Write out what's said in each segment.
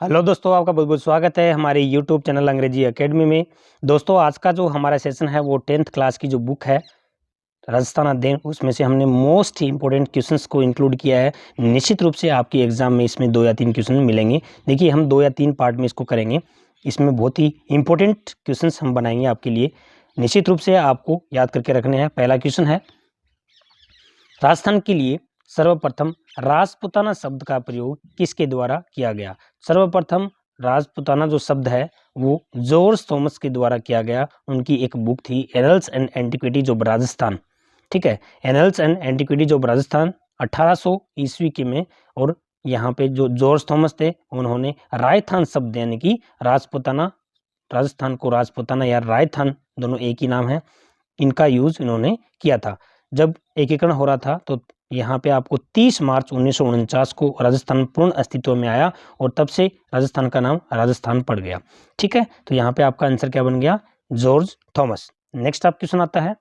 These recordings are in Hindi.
हेलो दोस्तों, आपका बहुत बहुत स्वागत है हमारे यूट्यूब चैनल अंग्रेजी एकेडमी में। दोस्तों, आज का जो हमारा सेशन है वो 10th क्लास की जो बुक है राजस्थान अध्ययन, उसमें से हमने मोस्ट इंपॉर्टेंट क्वेश्चंस को इंक्लूड किया है। निश्चित रूप से आपकी एग्जाम में इसमें 2 या 3 क्वेश्चन मिलेंगे। देखिए, हम 2 या 3 पार्ट में इसको करेंगे। इसमें बहुत ही इंपॉर्टेंट क्वेश्चंस हम बनाएंगे आपके लिए। निश्चित रूप से आपको याद करके रखने हैं। पहला क्वेश्चन है, राजस्थान के लिए सर्वप्रथम राजपूताना शब्द का प्रयोग किसके द्वारा किया गया? सर्वप्रथम राजपूताना जो शब्द है वो जॉर्ज थॉमस के द्वारा किया गया। उनकी एक बुक थी annuls and antiquities of Rajasthan. ठीक है, annuls and antiquities of Rajasthan 1800 ईस्वी के में। और यहाँ पे जो जॉर्ज थॉमस थे उन्होंने रायथान शब्द यानी कि राजपूताना, राजस्थान को राजपूताना या रायथान दोनों एक ही नाम है, इनका यूज इन्होंने किया था। जब एकीकरण हो रहा था तो यहाँ पे आपको 30 मार्च 1949 को राजस्थान पूर्ण अस्तित्व में आया और तब से राजस्थान का नाम राजस्थान पड़ गया। ठीक है, तो यहाँ पे आपका आंसर क्या बन गया? George Thomas. नेक्स्ट आप क्वेश्चन आता है,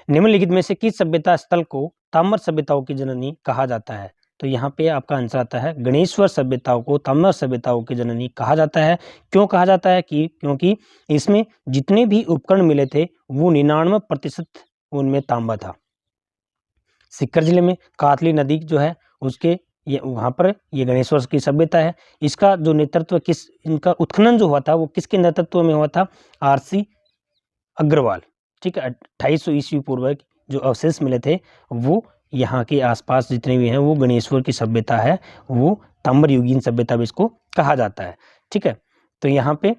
निम्नलिखित में से किस सभ्यता स्थल को ताम्र सभ्यताओं की जननी कहा जाता है? तो यहाँ पे आपका आंसर आता है, गणेश्वर सभ्यताओं को ताम्र सभ्यताओं की जननी कहा जाता है। क्यों कहा जाता है? क्योंकि इसमें जितने भी उपकरण मिले थे वो 99% उनमें तांबा था। सीकर जिले में कातली नदी जो है उसके वहाँ पर ये गणेश्वर की सभ्यता है। इसका जो नेतृत्व इनका उत्खनन जो हुआ था वो किसके नेतृत्व में हुआ था? आरसी अग्रवाल। ठीक है, 2800 ईस्वी पूर्व जो अवशेष मिले थे वो यहाँ के आसपास जितने भी हैं वो गणेश्वर की सभ्यता है, वो ताम्रयुगीन सभ्यता भी इसको कहा जाता है। ठीक है, तो यहाँ पे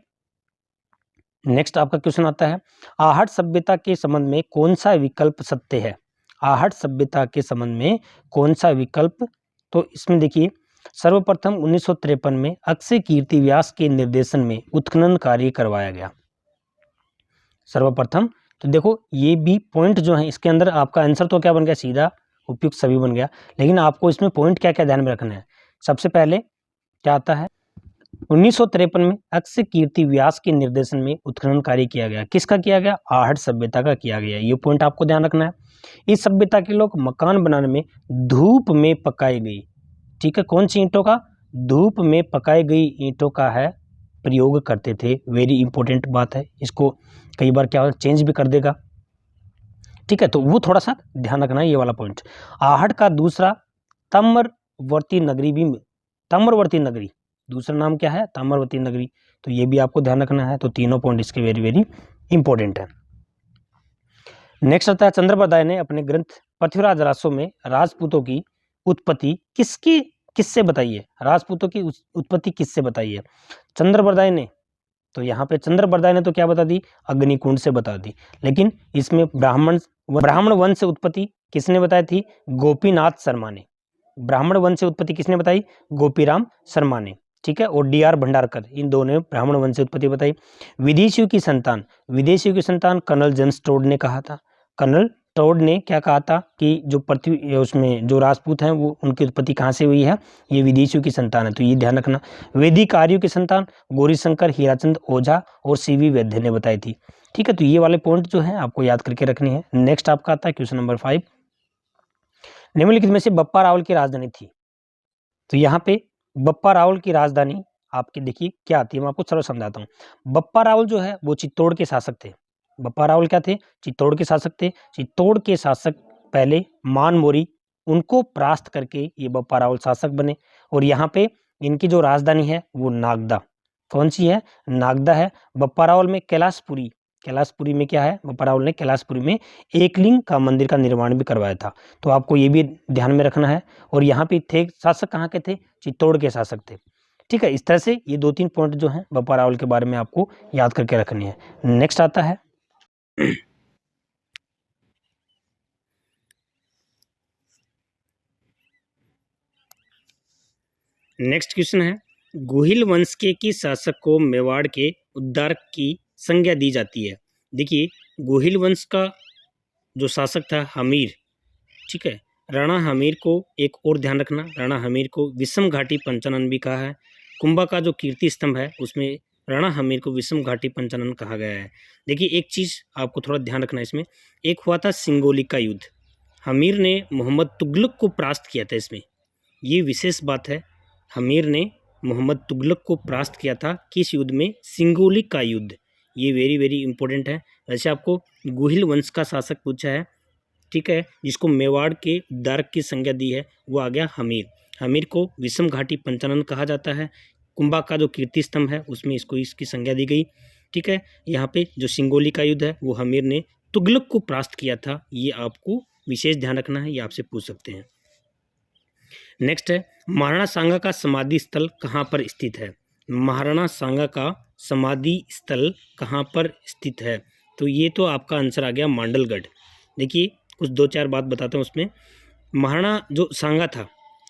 नेक्स्ट आपका क्वेश्चन आता है, आहट सभ्यता के संबंध में कौन सा विकल्प सत्य है? आहट सभ्यता के संबंध में कौन सा विकल्प? तो इसमें देखिए, सर्वप्रथम 1953 में अक्षय कीर्ति व्यास के निर्देशन में उत्खनन कार्य करवाया गया। सर्वप्रथम, तो देखो ये भी पॉइंट जो है इसके अंदर आपका आंसर तो क्या बन गया? सीधा उपयुक्त सभी बन गया। लेकिन आपको इसमें पॉइंट क्या क्या ध्यान में रखना है? सबसे पहले क्या आता है, 1953 में अक्षय कीर्ति व्यास के निर्देशन में उत्खनन कार्य किया गया। किसका किया गया? आहट सभ्यता का किया गया। ये पॉइंट आपको ध्यान रखना है। इस सभ्यता के लोग मकान बनाने में धूप में पकाई गई, ठीक है, कौन सी ईंटों का? धूप में पकाई गई ईंटों का है प्रयोग करते थे। वेरी इंपॉर्टेंट बात है, इसको कई बार क्या होगा चेंज भी कर देगा। ठीक है, तो वो थोड़ा सा ध्यान रखना है, ये वाला पॉइंट। आहट का दूसरा ताम्रवर्ती नगरी भी, ताम्रवर्ती नगरी दूसरा नाम क्या है? ताम्रवर्ती नगरी। तो ये भी आपको ध्यान रखना है। तो तीनों पॉइंट इसके वेरी वेरी इंपॉर्टेंट है। नेक्स्ट आता है, चंद्रबरदाय ने अपने ग्रंथ पृथ्वीराज रासो में राजपूतों की उत्पत्ति किससे बताई है? राजपूतों की उत्पत्ति किससे बताई है चंद्रबरदाय ने? तो यहाँ पे चंद्रबरदाय ने तो क्या बता दी? अग्निकुंड से बता दी। लेकिन इसमें ब्राह्मण वंश से उत्पत्ति किसने बताई थी? गोपीनाथ शर्मा ने। ब्राह्मण वंश से उत्पत्ति किसने बताई? गोपीराम शर्मा ने। ठीक है, और डी.आर. भंडारकर, इन दोनों ने ब्राह्मण वंश से उत्पत्ति बताई। विदेशियों की संतान कर्नल जेम्स टोड ने कहा था। कर्नल टोड ने क्या कहा था कि जो पृथ्वी उसमें जो राजपूत हैं वो उनकी उत्पत्ति कहाँ से हुई है? ये विदेशियों की संतान है। तो ये ध्यान रखना। वैदिक आर्यों की संतान गौरीशंकर, हीराचंद ओझा और सी.वी. वैद्य ने बताई थी। ठीक है, तो ये वाले पॉइंट जो है आपको याद करके रखने हैं। नेक्स्ट आपका आता है क्वेश्चन नंबर 5, निम्नलिखित में से बप्पा रावल की राजधानी थी। तो यहाँ पे बप्पा रावल की राजधानी आपकी देखिए क्या आती है, मैं आपको सरल समझाता हूँ। बप्पा रावल जो है वो चित्तौड़ के शासक थे। बप्पा रावल क्या थे? चित्तौड़ के शासक थे। चित्तौड़ के शासक पहले मान मोरी, उनको परास्त करके ये बप्पा रावल शासक बने। और यहाँ पे इनकी जो राजधानी है वो नागदा, कौन सी है? नागदा है। बप्पा रावल में कैलाशपुरी में क्या है? बप्पा रावल ने कैलाशपुरी में एकलिंग का मंदिर का निर्माण भी करवाया था। तो आपको ये भी ध्यान में रखना है। और यहाँ पे थे शासक कहाँ के थे? चित्तौड़ के शासक थे। ठीक है, इस तरह से ये 2-3 पॉइंट जो हैं बप्पा रावल के बारे में आपको याद करके रखनी है। नेक्स्ट आता है नेक्स्ट क्वेश्चन है, गोहिल वंश के किस शासक को मेवाड़ के उद्धार की संज्ञा दी जाती है? देखिए, गोहिल वंश का जो शासक था हमीर, ठीक है, राणा हमीर को एक और ध्यान रखना, राणा हमीर को विषम घाटी पंचानन भी कहा है। कुंभा का जो कीर्ति स्तंभ है उसमें राणा हमीर को विषम घाटी पंचानन कहा गया है। देखिए, एक चीज़ आपको थोड़ा ध्यान रखना है इसमें, एक हुआ था सिंगोली का युद्ध, हमीर ने मोहम्मद तुगलक को परास्त किया था इसमें, ये विशेष बात है। हमीर ने मोहम्मद तुगलक को परास्त किया था किस युद्ध में? सिंगोली का युद्ध। ये वेरी वेरी इंपॉर्टेंट है। वैसे आपको गुहिल वंश का शासक पूछा है, ठीक है, जिसको मेवाड़ के दारक की संज्ञा दी है, वो आ गया हमीर। हमीर को विषम घाटी पंचानन कहा जाता है। कुंभा का जो कीर्ति स्तंभ है उसमें इसको इसकी संज्ञा दी गई, ठीक है। यहाँ पे जो सिंगोली का युद्ध है वो हमीर ने तुगलक को परास्त किया था, ये आपको विशेष ध्यान रखना है, ये आपसे पूछ सकते हैं। नेक्स्ट है महाराणा सांगा का समाधि स्थल कहाँ पर स्थित है? महाराणा सांगा का समाधि स्थल कहाँ पर स्थित है? तो ये तो आपका आंसर आ गया मांडलगढ़। देखिए कुछ दो चार बात बताता हूँ उसमें। महाराणा जो सांगा था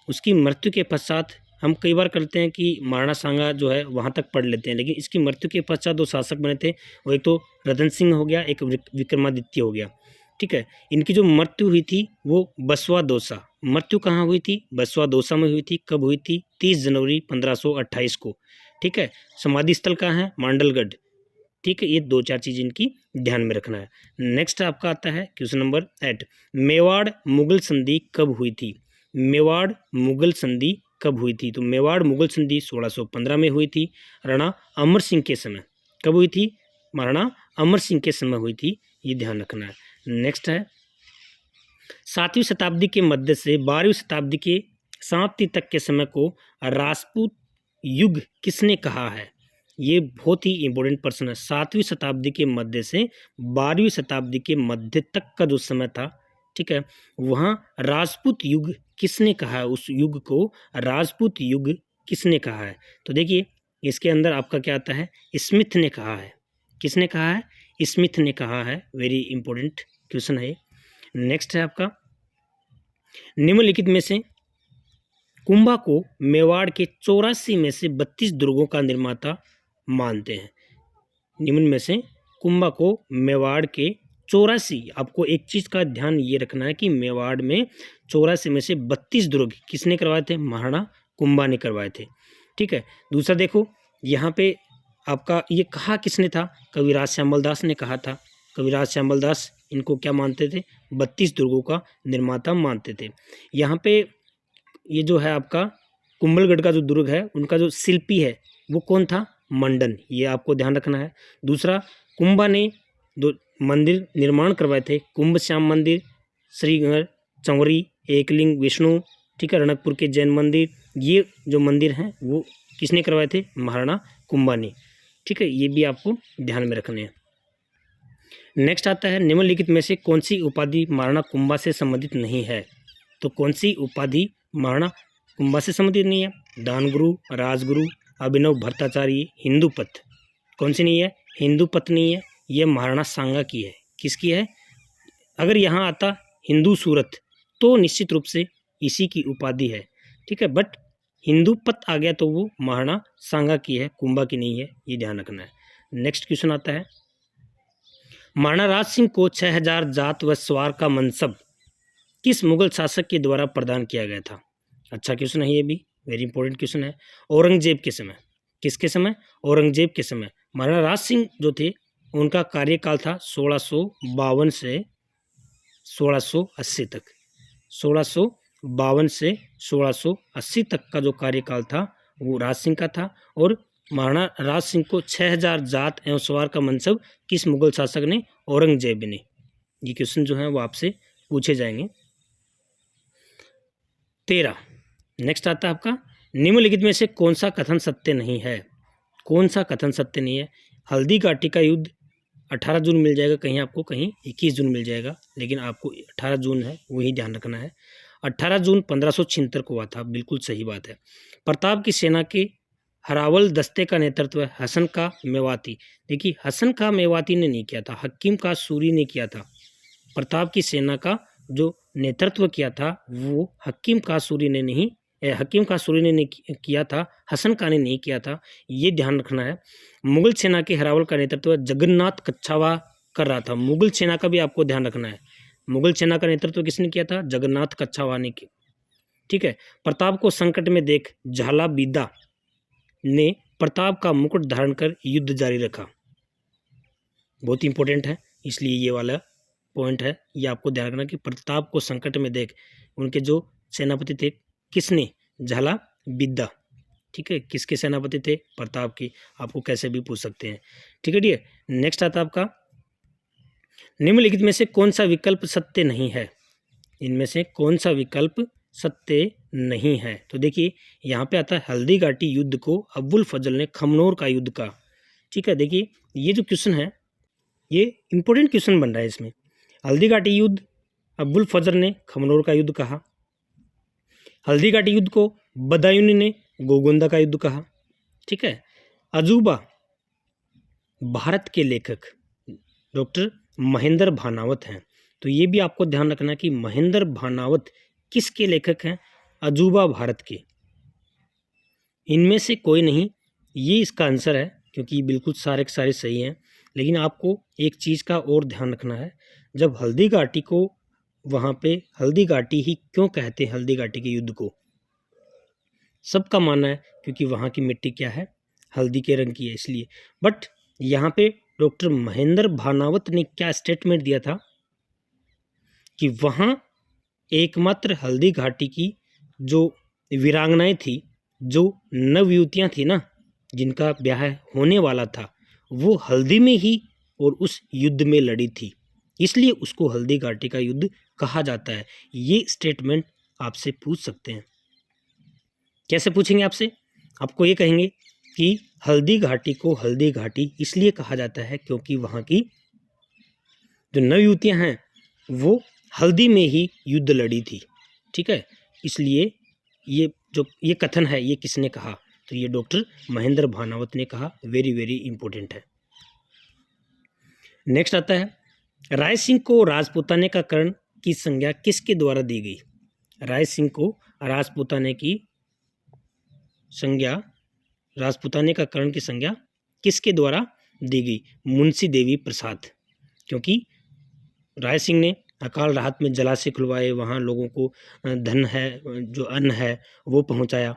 उसकी मृत्यु के पश्चात हम कई बार करते हैं कि महाराणा सांगा जो है वहाँ तक पढ़ लेते हैं, लेकिन इसकी मृत्यु के पश्चात दो शासक बने थे, वो एक तो रतन सिंह हो गया, एक विक्रमादित्य हो गया, ठीक है। इनकी जो मृत्यु हुई थी वो बसवा दोसा, मृत्यु कहाँ हुई थी? बसवा दोसा में हुई थी। कब हुई थी? 30 जनवरी 1528 को, ठीक है। समाधि स्थल कहाँ है? मांडलगढ़, ठीक है। ये दो चार चीज़ इनकी ध्यान में रखना है। नेक्स्ट आपका आता है क्वेश्चन नंबर 8, मेवाड़ मुगल संधि कब हुई थी? मेवाड़ मुगल संधि कब हुई थी? तो मेवाड़ मुगल संधि 1615 में हुई थी, राणा अमर सिंह के समय। कब हुई थी? महाराणा अमर सिंह के समय हुई थी, ये ध्यान रखना है। नेक्स्ट है 7वीं शताब्दी के मध्य से 12वीं शताब्दी के समाप्ति तक के समय को राजपूत युग किसने कहा है? ये बहुत ही इंपॉर्टेंट प्रश्न है। 7वीं शताब्दी के मध्य से 12वीं शताब्दी के मध्य तक का जो समय था, ठीक है, वहाँ राजपूत युग किसने कहा है? उस युग को राजपूत युग किसने कहा है? तो देखिए इसके अंदर आपका क्या आता है? स्मिथ ने कहा है। किसने कहा है? स्मिथ ने कहा है। वेरी इंपॉर्टेंट क्वेश्चन है। नेक्स्ट है आपका निम्नलिखित में से कुंभा को मेवाड़ के 84 में से 32 दुर्गों का निर्माता मानते हैं। निम्न में से कुंभा को मेवाड़ के 84, आपको एक चीज का ध्यान ये रखना है कि मेवाड़ में 84 में से 32 दुर्ग किसने करवाए थे? महाराणा कुंभा ने करवाए थे, ठीक है। दूसरा देखो यहाँ पे आपका ये कहा किसने था? कविराज श्यामल दास ने कहा था। कविराज श्यामल दास इनको क्या मानते थे? 32 दुर्गों का निर्माता मानते थे। यहाँ पे ये जो है आपका कुंभलगढ़ का जो दुर्ग है उनका जो शिल्पी है वो कौन था? मंडन, ये आपको ध्यान रखना है। दूसरा कुंभा ने दो मंदिर निर्माण करवाए थे, कुंभ श्याम मंदिर, श्रीगढ़ चंवरी, एकलिंग विष्णु, ठीक है, रणकपुर के जैन मंदिर, ये जो मंदिर हैं वो किसने करवाए थे? महाराणा कुंभा ने, ठीक है। ये भी आपको ध्यान में रखने हैं। नेक्स्ट आता है निम्नलिखित में से कौन सी उपाधि महाराणा कुंभा से संबंधित नहीं है? तो कौन सी उपाधि महाराणा कुंभा से संबंधित नहीं है? दानगुरु, राजगुरु, अभिनव भट्टाचार्य, हिंदूपथ, कौन सी नहीं है? हिंदूपथ नहीं है, ये महाराणा सांगा की है। किसकी है? अगर यहाँ आता हिंदू सूरत तो निश्चित रूप से इसी की उपाधि है, ठीक है, बट हिंदूपथ आ गया तो वो महाराणा सांगा की है, कुंभा की नहीं है, ये ध्यान रखना है। नेक्स्ट क्वेश्चन आता है महाराणा राज सिंह को 6000 जात व सवार का मनसब किस मुगल शासक के द्वारा प्रदान किया गया था? अच्छा क्वेश्चन है, ये भी वेरी इंपॉर्टेंट क्वेश्चन है। औरंगजेब के समय। किसके समय? औरंगजेब के समय। महाराणा राज सिंह जो थे उनका कार्यकाल था 1652 से 1680 तक। 1652 से 1680 तक का जो कार्यकाल था वो राज सिंह का था। और महाराणा राज सिंह को 6000 जात एवं सवार का मनसब किस मुगल शासक ने? औरंगजेब ने। ये क्वेश्चन जो है वो आपसे पूछे जाएंगे। 13 नेक्स्ट आता है आपका निम्नलिखित में से कौन सा कथन सत्य नहीं है? कौन सा कथन सत्य नहीं है? हल्दी घाटी का युद्ध 18 जून मिल जाएगा कहीं आपको, कहीं 21 जून मिल जाएगा, लेकिन आपको 18 जून है वही ध्यान रखना है। 18 जून 1576 को हुआ था, बिल्कुल सही बात है। प्रताप की सेना के हरावल दस्ते का नेतृत्व हसन का मेवाती। देखिए हसन का मेवाती ने नहीं किया था, हकीम का सूरी ने किया था। प्रताप की सेना का जो नेतृत्व किया था वो हकीम का सूरी ने नहीं, हकीम का सूरी ने किया था, हसन का ने नहीं किया था, ये ध्यान रखना है। मुगल सेना के हरावल का नेतृत्व जगन्नाथ कच्छावा कर रहा था। मुगल सेना का भी आपको ध्यान रखना है। मुगल सेना का नेतृत्व किसने किया था? जगन्नाथ कच्छावा ने किया, ठीक है। प्रताप को संकट में देख झाला बीदा ने प्रताप का मुकुट धारण कर युद्ध जारी रखा। बहुत इंपॉर्टेंट है, इसलिए ये वाला पॉइंट है, ये आपको ध्यान रखना कि प्रताप को संकट में देख उनके जो सेनापति थे किसने? झाला बिद्दा, ठीक है, किसके सेनापति थे? प्रताप के। आपको कैसे भी पूछ सकते हैं, ठीक है डियर। नेक्स्ट आता है आपका, निम्नलिखित में से कौन सा विकल्प सत्य नहीं है? इनमें से कौन सा विकल्प सत्य नहीं है? तो देखिए यहाँ पे आता है हल्दी घाटी युद्ध को अब्बुल फजल ने खमनोर का युद्ध कहा। ठीक है, देखिए ये जो क्वेश्चन है ये इंपॉर्टेंट क्वेश्चन बन रहा है इसमें। हल्दी घाटी युद्ध अब्बुल फजल ने खमनोर का युद्ध कहा। हल्दी घाटी युद्ध को बदायूनी ने गोगोंदा का युद्ध कहा। ठीक है, अजूबा भारत के लेखक डॉक्टर महेंद्र भानावत हैं। तो ये भी आपको ध्यान रखना कि महेंद्र भानावत किसके लेखक हैं? अजूबा भारत के। इनमें से कोई नहीं, ये इसका आंसर है, क्योंकि बिल्कुल सारे के सारे सही हैं। लेकिन आपको एक चीज़ का और ध्यान रखना है, जब हल्दी घाटी को वहाँ पे हल्दी घाटी ही क्यों कहते हैं? हल्दी घाटी के युद्ध को सबका मानना है क्योंकि वहाँ की मिट्टी क्या है? हल्दी के रंग की है, इसलिए। बट यहाँ पे डॉक्टर महेंद्र भानावत ने क्या स्टेटमेंट दिया था कि वहाँ एकमात्र हल्दी घाटी की जो वीरांगनाएं थी, जो नवयुवतियाँ थी ना, जिनका ब्याह होने वाला था, वो हल्दी में ही और उस युद्ध में लड़ी थी, इसलिए उसको हल्दी घाटी का युद्ध कहा जाता है। ये स्टेटमेंट आपसे पूछ सकते हैं। कैसे पूछेंगे आपसे? आपको ये कहेंगे कि हल्दी घाटी को हल्दी घाटी इसलिए कहा जाता है क्योंकि वहाँ की जो नवयुवतियाँ हैं वो हल्दी में ही युद्ध लड़ी थी। ठीक है, इसलिए ये जो ये कथन है ये किसने कहा? तो ये डॉक्टर महेंद्र भानावत ने कहा। वेरी वेरी इंपॉर्टेंट है। नेक्स्ट आता है, राय सिंह को राजपूताने का कर्ण की संज्ञा किसके द्वारा दी गई? राय सिंह को राजपूताने की संज्ञा, राजपूताने का कर्ण की संज्ञा किसके द्वारा दी गई? मुंशी देवी प्रसाद। क्योंकि राय सिंह ने अकाल राहत में जलाशय खुलवाए, वहाँ लोगों को धन है, जो अन्न है वो पहुँचाया,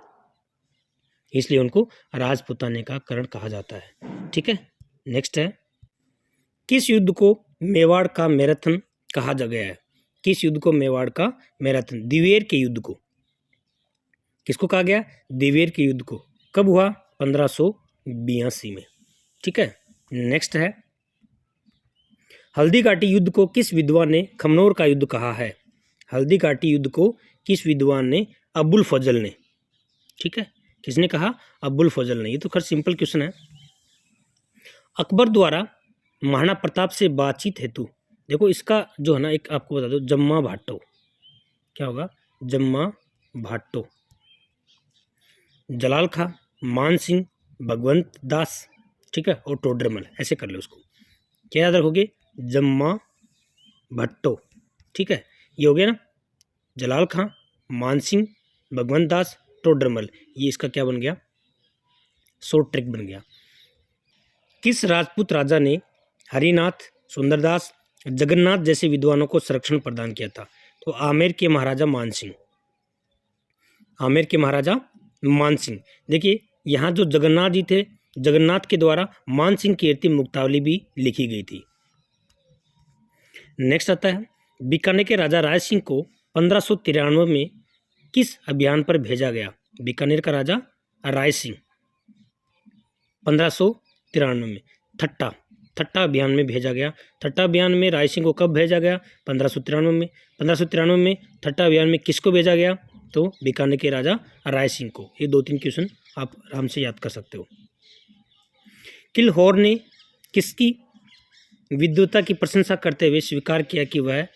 इसलिए उनको राजपूताने का कर्ण कहा जाता है। ठीक है, नेक्स्ट है, किस युद्ध को मेवाड़ का मैराथन कहा जा गया है? किस युद्ध को मेवाड़ का मैराथन? दिवेर के युद्ध को। किसको कहा गया? दिवेर के युद्ध को। कब हुआ? 1582 में। ठीक है, नेक्स्ट है, हल्दी घाटी युद्ध को किस विद्वान ने खमनोर का युद्ध कहा है? हल्दी घाटी युद्ध को किस विद्वान ने? अब्बुल फजल ने। ठीक है, किसने कहा? अब्बुल फजल ने। ये तो खैर सिंपल क्वेश्चन है। अकबर द्वारा महाराणा प्रताप से बातचीत हेतु, देखो इसका जो है ना, एक आपको बता दो, जम्मा भाटो। क्या होगा? जम्मा भाटो। जलाल खां, मान सिंह, भगवंत दास, ठीक है, और टोडरमल, ऐसे कर लो उसको। क्या याद रखोगे? जम्मा भट्टो। ठीक है, ये हो गया ना, जलाल खां, मान सिंह, भगवंत दास, टोडरमल। ये इसका क्या बन गया? शॉर्ट ट्रिक बन गया। किस राजपूत राजा ने हरिनाथ, सुंदरदास, जगन्नाथ जैसे विद्वानों को संरक्षण प्रदान किया था? तो आमेर के महाराजा मान सिंह। आमेर के महाराजा मान सिंह। देखिए यहाँ जो जगन्नाथ जी थे, जगन्नाथ के द्वारा मान सिंह की कीर्ति मुक्तावली भी लिखी गई थी। नेक्स्ट आता है, बीकानेर के राजा राय सिंह को 1593 में किस अभियान पर भेजा गया? बीकानेर का राजा राय सिंह 1593 में ठट्टा अभियान में भेजा गया। ठट्टा अभियान में राय सिंह को कब भेजा गया? 1593 में। 1593 में ठट्टा अभियान में किसको भेजा गया? तो बीकानेर के राजा राय सिंह को। ये 2-3 क्वेश्चन आप आराम से याद कर सकते हो। किलहौर ने किसकी विद्वता की प्रशंसा करते हुए स्वीकार किया कि वह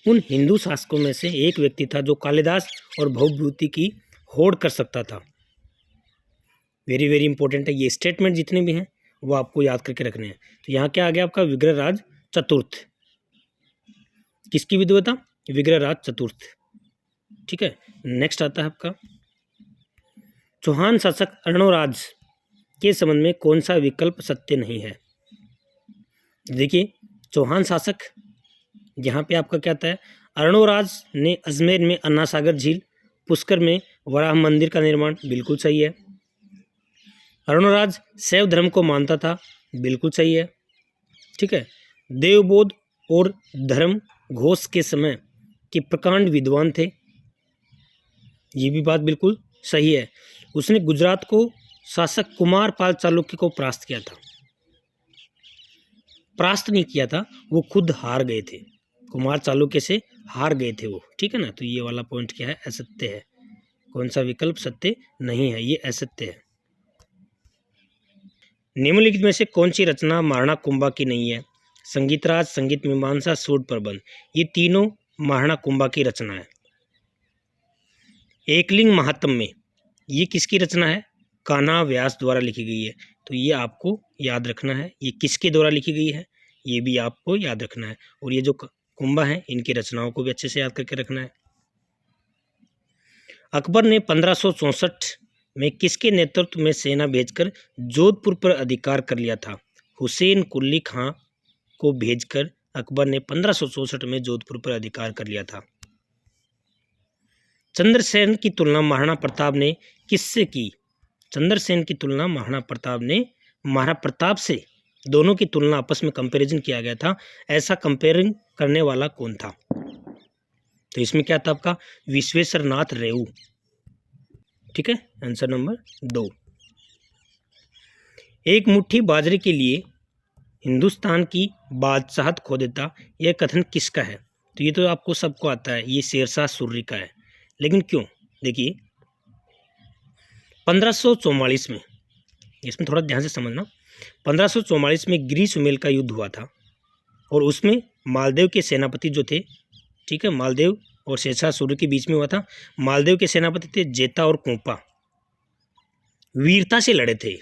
उन हिंदू शासकों में से एक व्यक्ति था जो कालिदास और भवभूति की होड़ कर सकता था? वेरी वेरी इंपॉर्टेंट है। ये स्टेटमेंट जितने भी हैं वो आपको याद करके रखने हैं। तो यहाँ क्या आ गया आपका? विग्रहराज चतुर्थ। किसकी विद्वता? विग्रहराज चतुर्थ। ठीक है, नेक्स्ट आता है आपका, चौहान शासक अर्णोराज के संबंध में कौन सा विकल्प सत्य नहीं है? देखिए चौहान शासक, यहाँ पे आपका क्या आता है? अर्णोराज ने अजमेर में अन्ना सागर झील, पुष्कर में वराह मंदिर का निर्माण, बिल्कुल सही है। अर्णोराज शैव धर्म को मानता था, बिल्कुल सही है। ठीक है, देवबोध और धर्म घोष के समय के प्रकांड विद्वान थे, ये भी बात बिल्कुल सही है। उसने गुजरात को शासक कुमारपाल चालुक्य को परास्त किया था। परास्त नहीं किया था, वो खुद हार गए थे, कुमार चालुक्य से हार गए थे वो, ठीक है ना। तो ये वाला पॉइंट क्या है, असत्य है। कौन सा विकल्प सत्य नहीं है, ये असत्य है। निम्नलिखित में से कौन सी रचना महाराणा कुंभा की नहीं है? संगीतराज, संगीत मीमांसा, सूड प्रबंध, ये तीनों महाराणा कुंभा की रचना है। एकलिंग महात्म में ये किसकी रचना है? कान्हा व्यास द्वारा लिखी गई है। तो ये आपको याद रखना है, ये किसके द्वारा लिखी गई है, ये भी आपको याद रखना है। और ये जो कुंभा है इनकी रचनाओं को भी अच्छे से याद करके रखना है। अकबर ने 1564 में किसके नेतृत्व में सेना भेजकर जोधपुर पर अधिकार कर लिया था? हुसैन कुली खां को भेजकर अकबर ने 1564 में जोधपुर पर अधिकार कर लिया था। चंद्रसेन की तुलना महाराणा प्रताप ने किससे की? चंद्रसेन की तुलना महाराणा प्रताप ने महाराणा प्रताप से, दोनों की तुलना आपस में कंपैरिजन किया गया था। ऐसा कंपेयरिंग करने वाला कौन था? तो इसमें क्या था आपका? विश्वेश्वर नाथ रेऊ, ठीक है, आंसर नंबर 2। एक मुट्ठी बाजरे के लिए हिंदुस्तान की बादशाहत खो देता, यह कथन किसका है? तो ये तो आपको सबको आता है, ये शेरशाह सूर्य का है। लेकिन क्यों? देखिए 1544 में, इसमें थोड़ा ध्यान से समझना, 1544 में गिरी सुमेल का युद्ध हुआ था और उसमें मालदेव के सेनापति जो थे, ठीक है, मालदेव और शेरशाह सूर्य के बीच में हुआ था। मालदेव के सेनापति थे जेता और कोपा, वीरता से लड़े थे,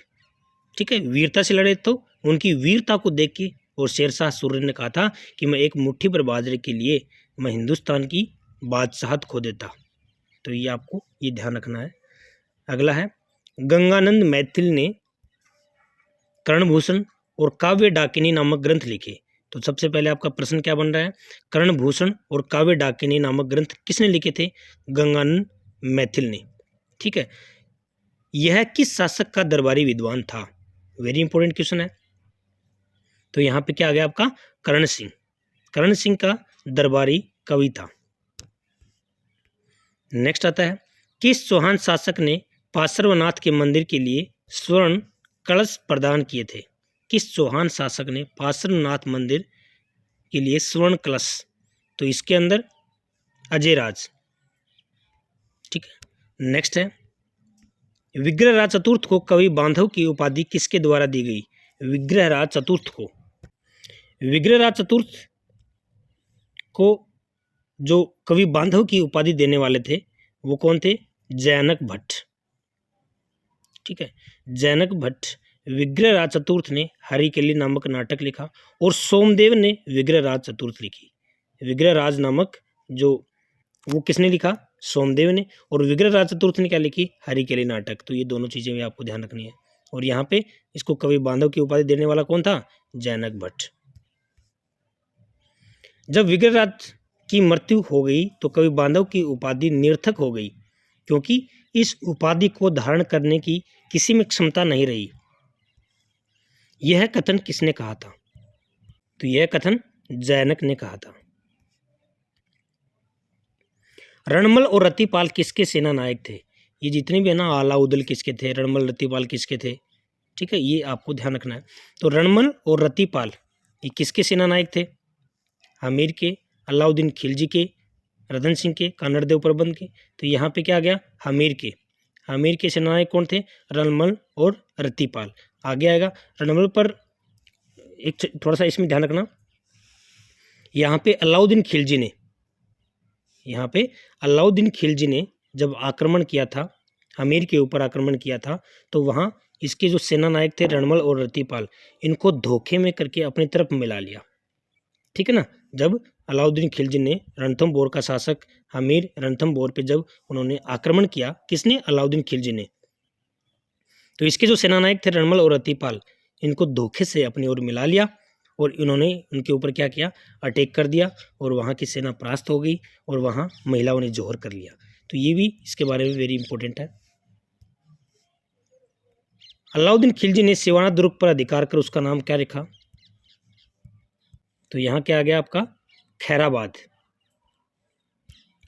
ठीक है, वीरता से लड़े। तो उनकी वीरता को देख के और शेरशाह सूर्य ने कहा था कि मैं एक मुट्ठी भर बाजरे के लिए मैं हिंदुस्तान की बादशाहत खो देता। तो ये आपको ये ध्यान रखना है। अगला है, गंगानंद मैथिल ने कर्णभूषण और काव्य डाकिनी नामक ग्रंथ लिखे। तो सबसे पहले आपका प्रश्न क्या बन रहा है? कर्णभूषण और काव्य डाकिनी नामक ग्रंथ किसने लिखे थे? गंगानंद मैथिल ने, ठीक है। यह किस शासक का दरबारी विद्वान था? वेरी इंपॉर्टेंट क्वेश्चन है। तो यहाँ पे क्या आ गया आपका? कर्ण सिंह, कर्ण सिंह का दरबारी कवि था। नेक्स्ट आता है, किस चौहान शासक ने पार्श्वनाथ के मंदिर के लिए स्वर्ण कलश प्रदान किए थे? किस चौहान शासक ने पार्श्वनाथ मंदिर के लिए स्वर्ण कलश? तो इसके अंदर अजयराज, ठीक है। नेक्स्ट है, विग्रहराज चतुर्थ को कवि बांधव की उपाधि किसके द्वारा दी गई? विग्रहराज चतुर्थ को, विग्रहराज चतुर्थ को जो कवि बांधव की उपाधि देने वाले थे वो कौन थे? जैनक भट्ट, ठीक है। जैनक भट्ट विग्रहराज चतुर्थ ने हरिकेली नामक नाटक लिखा और सोमदेव ने विग्रहराज चतुर्थ लिखी। विग्रहराज नामक जो वो किसने लिखा? सोमदेव ने। और विग्रहराज चतुर्थ ने क्या लिखी? हरिकेली नाटक। तो ये दोनों चीजें भी आपको ध्यान रखनी है। और यहाँ पे इसको कवि बांधव की उपाधि देने वाला कौन था? जैनक भट्ट। जब विग्रहराज की मृत्यु हो गई तो कवि बांधव की उपाधि निरर्थक हो गई, क्योंकि इस उपाधि को धारण करने की किसी में क्षमता नहीं रही। यह कथन किसने कहा था? तो यह कथन जैनक ने कहा था। रणमल और रतिपाल किसके सेना नायक थे? ये जितने भी है ना, अलाउद्दीन किसके थे, रणमल रतिपाल किसके थे, ठीक है, ये आपको ध्यान रखना है। तो रणमल और रतिपाल ये किसके सेना नायक थे? आमेर के, अलाउद्दीन खिलजी के, रतन सिंह के, कानड़देव प्रबंध के। तो यहाँ पे क्या आ गया? आमेर के। आमेर के सेनानायक कौन थे? रणमल और रतिपाल। आगे आएगा रणमल पर एक थोड़ा सा इसमें ध्यान रखना, यहाँ पे अलाउद्दीन खिलजी ने, यहाँ पे अलाउद्दीन खिलजी ने जब आक्रमण किया था, आमेर के ऊपर आक्रमण किया था, तो वहाँ इसके जो सेना नायक थे रणमल और रतिपाल, इनको धोखे में करके अपनी तरफ मिला लिया, ठीक है ना। जब अलाउद्दीन खिलजी ने रणथंभौर का शासक आमेर रणथंभौर पे जब उन्होंने आक्रमण किया, किसने? अलाउद्दीन खिलजी ने, तो इसके जो सेनानायक थे रणमल और रतिपाल, इनको धोखे से अपनी ओर मिला लिया और इन्होंने उनके ऊपर क्या किया? अटैक कर दिया और वहाँ की सेना परास्त हो गई और वहाँ महिलाओं ने जोहर कर लिया। तो ये भी इसके बारे में वेरी इंपॉर्टेंट है। अलाउद्दीन खिलजी ने सिवाना दुर्ग पर अधिकार कर उसका नाम क्या रखा? तो यहाँ क्या आ गया आपका? खैराबाद।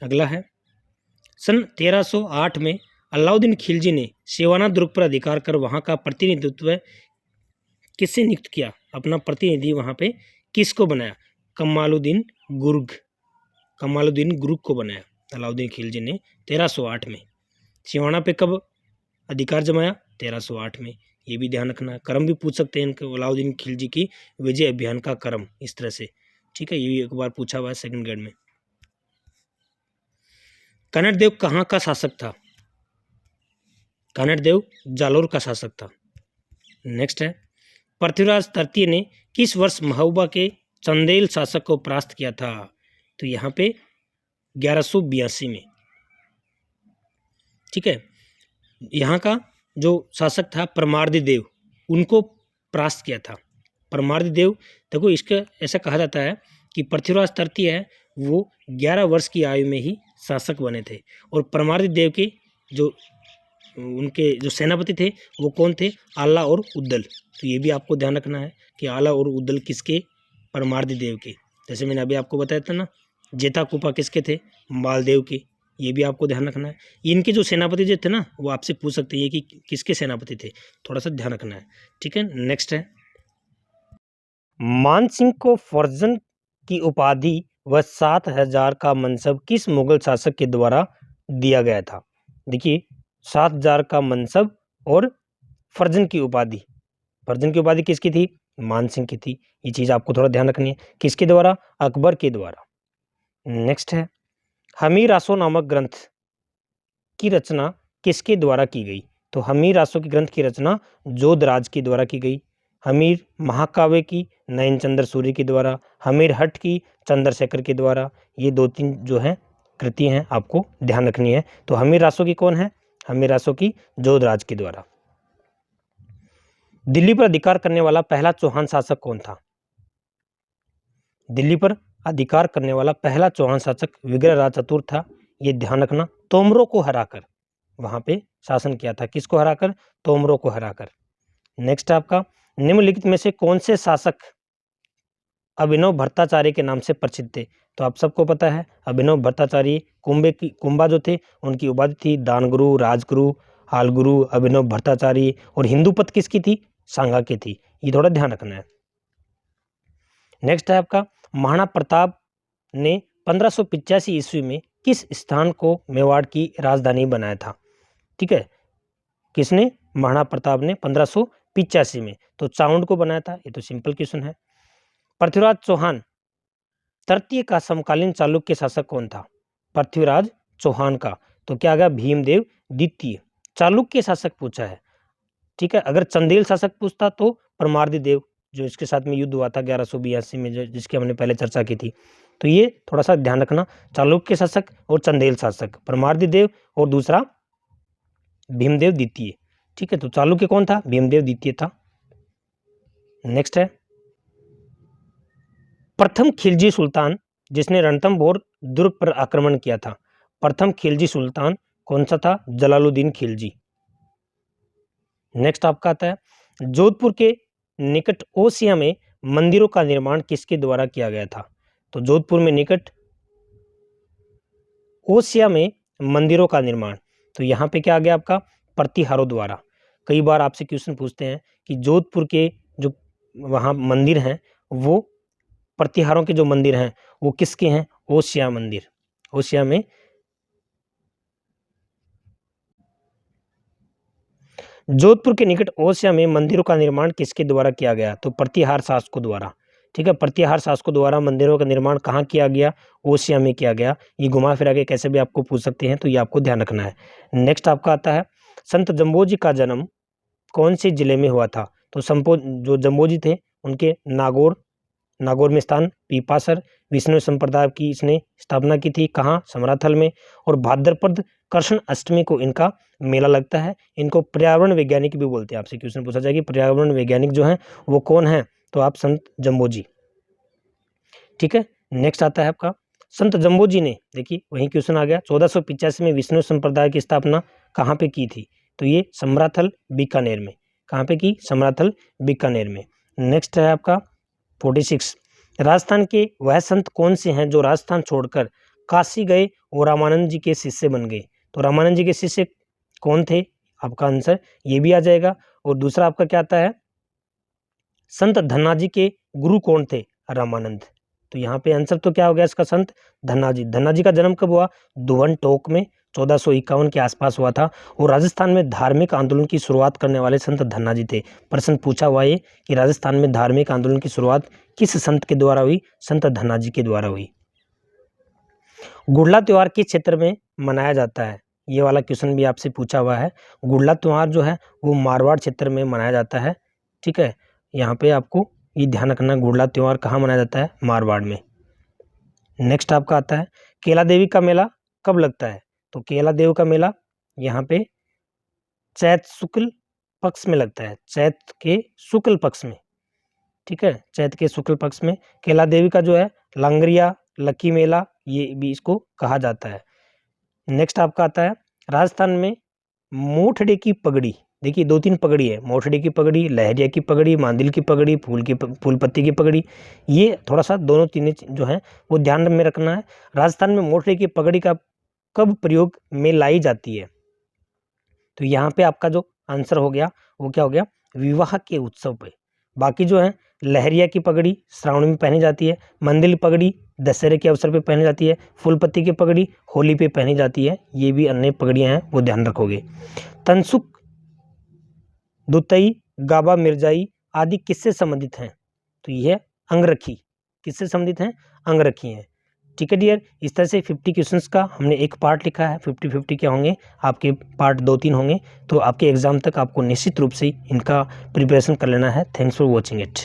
अगला है, सन 1308 में अलाउद्दीन खिलजी ने सिवाना दुर्ग पर अधिकार कर वहाँ का प्रतिनिधित्व किससे नियुक्त किया? अपना प्रतिनिधि वहाँ पे किसको बनाया? कमालुद्दीन गुर्ग को बनाया अलाउद्दीन खिलजी ने 1308 में। सिवाना पे कब अधिकार जमाया? 1308 में। ये भी ध्यान रखना है। क्रम भी पूछ सकते हैं इनके, अलाउद्दीन खिलजी की विजय अभियान का क्रम, इस तरह से, ठीक है। ये भी एक बार पूछा हुआ है सेकंड ग्रेड में। कनड़ देव कहाँ का शासक था? कनड़ देव जालोर का शासक था। नेक्स्ट है, पृथ्वीराज तृतीय ने किस वर्ष महोबा के चंदेल शासक को परास्त किया था? तो यहाँ पे 1182 में, ठीक है। यहाँ का जो शासक था परमार्दी देव, उनको परास्त किया था। परमार्दी देव, देखो इसका ऐसा कहा जाता है कि पृथ्वीराज तृतीय है वो 11 वर्ष की आयु में ही शासक बने थे, और परमार्दी देव के जो उनके जो सेनापति थे वो कौन थे? आला और उद्दल। तो ये भी आपको ध्यान रखना है कि आला और उद्दल किसके? परमार्दी देव के। जैसे मैंने अभी आपको बताया था ना, जेता कुपा किसके थे? मालदेव के। ये भी आपको ध्यान रखना है। इनके जो सेनापति जो थे ना, वो आपसे पूछ सकते हैं कि किसके सेनापति थे, थोड़ा सा ध्यान रखना है, ठीक है। नेक्स्ट है, मान सिंह को फर्जन की उपाधि व 7000 का मनसब किस मुगल शासक के द्वारा दिया गया था? देखिए, 7000 का मनसब और फर्जन की उपाधि, फर्जन की उपाधि किसकी थी? मान सिंह की थी। ये चीज़ आपको थोड़ा ध्यान रखनी है। किसके द्वारा? अकबर के द्वारा। नेक्स्ट है, हमीर आसो नामक ग्रंथ की रचना किसके द्वारा की गई? तो हमीर आसो की ग्रंथ की रचना जोधराज के द्वारा की गई। हमीर महाकाव्य की नयनचंद्र सूर्य के द्वारा, हमीर हट की चंद्रशेखर के द्वारा। ये 2-3 जो है कृति हैं, आपको ध्यान रखनी है। तो हमीर आसो की कौन है? हमीर आसो की जोधराज के द्वारा। दिल्ली पर अधिकार करने वाला पहला चौहान शासक कौन था? दिल्ली पर अधिकार करने वाला पहला चौहान शासक विग्रहराज चतुर्थ था। ये ध्यान रखना। तोमरों को हराकर वहां पे शासन किया था। किसको हराकर? तोमरों को हराकर। नेक्स्ट आपका, निम्नलिखित में से कौन से शासक अभिनव भट्टाचार्य के नाम से प्रसिद्ध थे? तो आप सबको पता है अभिनव भट्टाचार्य कुंभा जो थे उनकी उपाधि थी दानगुरु, राजगुरु, हालगुरु, अभिनव भट्टाचार्य। और हिंदूपत किसकी थी? सांगा की थी। ये थोड़ा ध्यान रखना है। नेक्स्ट है आपका, महाराणा प्रताप ने 1585 ईस्वी में किस स्थान को मेवाड़ की राजधानी बनाया था? ठीक है, किसने? महाराणा प्रताप ने 1585 में। तो चाउंड को बनाया था। ये तो सिंपल क्वेश्चन है। पृथ्वीराज चौहान तृतीय का समकालीन चालुक्य शासक कौन था? पृथ्वीराज चौहान का तो क्या आ गया? भीमदेव द्वितीय। चालुक्य शासक पूछा है, ठीक है। अगर चंदेल शासक पूछता तो परमार्दी देव, जो इसके साथ में युद्ध हुआ था 1182 में, जिसकी हमने पहले चर्चा की थी। तो ये थोड़ा सा ध्यान रखना, चालुक्य शासक और चंदेल शासक, परमार्दी देव और दूसरा भीमदेव द्वितीय, ठीक है। तो चालुक्य कौन था? भीमदेव द्वितीय था। नेक्स्ट है, प्रथम खिलजी सुल्तान जिसने रणथंभौर दुर्ग पर आक्रमण किया था, प्रथम खिलजी सुल्तान कौन सा था? जलालुद्दीन खिलजी। नेक्स्ट आपका आता है, जोधपुर के निकट ओसिया में मंदिरों का निर्माण किसके द्वारा किया गया था? तो जोधपुर में निकट ओसिया में मंदिरों का निर्माण, तो यहाँ पे क्या आ गया आपका? प्रतिहारों द्वारा। कई बार आपसे क्वेश्चन पूछते हैं कि जोधपुर के जो वहाँ मंदिर हैं वो प्रतिहारों के जो मंदिर हैं वो किसके हैं? ओसिया मंदिर। ओसिया में जोधपुर के निकट ओसिया में मंदिरों का निर्माण किसके द्वारा किया गया? तो प्रतिहार शासकों द्वारा, ठीक है। प्रतिहार शासकों द्वारा मंदिरों का निर्माण कहाँ किया गया? ओसिया में किया गया। ये घुमा फिरा के कैसे भी आपको पूछ सकते हैं, तो ये आपको ध्यान रखना है। नेक्स्ट आपका आता है, संत जम्बोजी का जन्म कौन से जिले में हुआ था? तो जो जम्बोजी थे उनके नागौर में स्थान, पीपासर। विष्णु संप्रदाय की इसने स्थापना की थी, कहाँ? समराथल में। और भाद्रपद कृष्ण अष्टमी को इनका मेला लगता है। इनको पर्यावरण वैज्ञानिक भी बोलते हैं। आपसे क्वेश्चन पूछा जाएगा कि पर्यावरण वैज्ञानिक जो हैं वो कौन है? तो आप संत जम्बोजी, ठीक है। नेक्स्ट आता है आपका, संत जम्बोजी ने, देखिए वही क्वेश्चन आ गया, 1485 में विष्णु संप्रदाय की स्थापना कहाँ पे की थी? तो ये समराथल बीकानेर में। कहाँ पे की? समराथल बीकानेर में। नेक्स्ट है आपका 46, राजस्थान के वह संत कौन से हैं जो राजस्थान छोड़कर काशी गए और रामानंद जी के शिष्य बन गए? तो रामानंद जी के शिष्य कौन थे, आपका आंसर ये भी आ जाएगा। और दूसरा आपका क्या आता है, संत धन्ना जी के गुरु कौन थे, रामानंद। तो यहाँ पे आंसर तो क्या हो गया इसका, संत धन्ना जी। धन्ना जी का जन्म कब हुआ, धुवन टोक में 1451 के आसपास हुआ था। और राजस्थान में धार्मिक आंदोलन की शुरुआत करने वाले संत धन्ना जी थे। प्रश्न पूछा हुआ ये कि राजस्थान में धार्मिक आंदोलन की शुरुआत किस संत के द्वारा हुई, संत धन्ना जी के द्वारा हुई। गुड़ला त्योहार किस क्षेत्र में मनाया जाता है, ये वाला क्वेश्चन भी आपसे पूछा हुआ है। गुड़ला त्योहार जो है वो मारवाड़ क्षेत्र में मनाया जाता है, ठीक है। यहाँ पे आपको ये ध्यान रखना, गुड़ला त्योहार कहाँ मनाया जाता है, मारवाड़ में। नेक्स्ट आपका आता है, केला देवी का मेला कब लगता है। तो केला देव का मेला यहाँ पे चैत शुक्ल पक्ष में लगता है, चैत के शुक्ल पक्ष में, ठीक है। चैत के शुक्ल पक्ष में केला देवी का जो है लांगरिया लकी मेला, ये भी इसको कहा जाता है। नेक्स्ट आपका आता है, राजस्थान में मोठड़े की पगड़ी, देखिए 2-3 पगड़ी है, मोठड़े की पगड़ी, लहरिया की पगड़ी, मांदिल की पगड़ी, फूल पत्ती की पगड़ी। ये थोड़ा सा दोनों तीन जो है वो ध्यान में रखना है। राजस्थान में मोठड़े की पगड़ी का कब प्रयोग में लाई जाती है। तो यहाँ पे आपका जो आंसर हो गया वो क्या हो गया, विवाह के उत्सव पे। बाकी जो है लहरिया की पगड़ी श्रावण में पहनी जाती है, मंदिल पगड़ी दशहरे के अवसर पे पहनी जाती है, फूलपत्ती की पगड़ी होली पे पहनी जाती है। ये भी अन्य पगड़ियाँ हैं वो ध्यान रखोगे। तनसुख, दुतई, गाबा मिर्जाई आदि किससे संबंधित हैं। तो यह अंगरखी किससे संबंधित हैं, अंगरखी हैं, ठीक है डियर। इस तरह से 50 क्वेश्चंस का हमने एक पार्ट लिखा है, 50-50 क्या होंगे आपके पार्ट 2-3 होंगे। तो आपके एग्जाम तक आपको निश्चित रूप से इनका प्रिपरेशन कर लेना है। Thanks for watching it.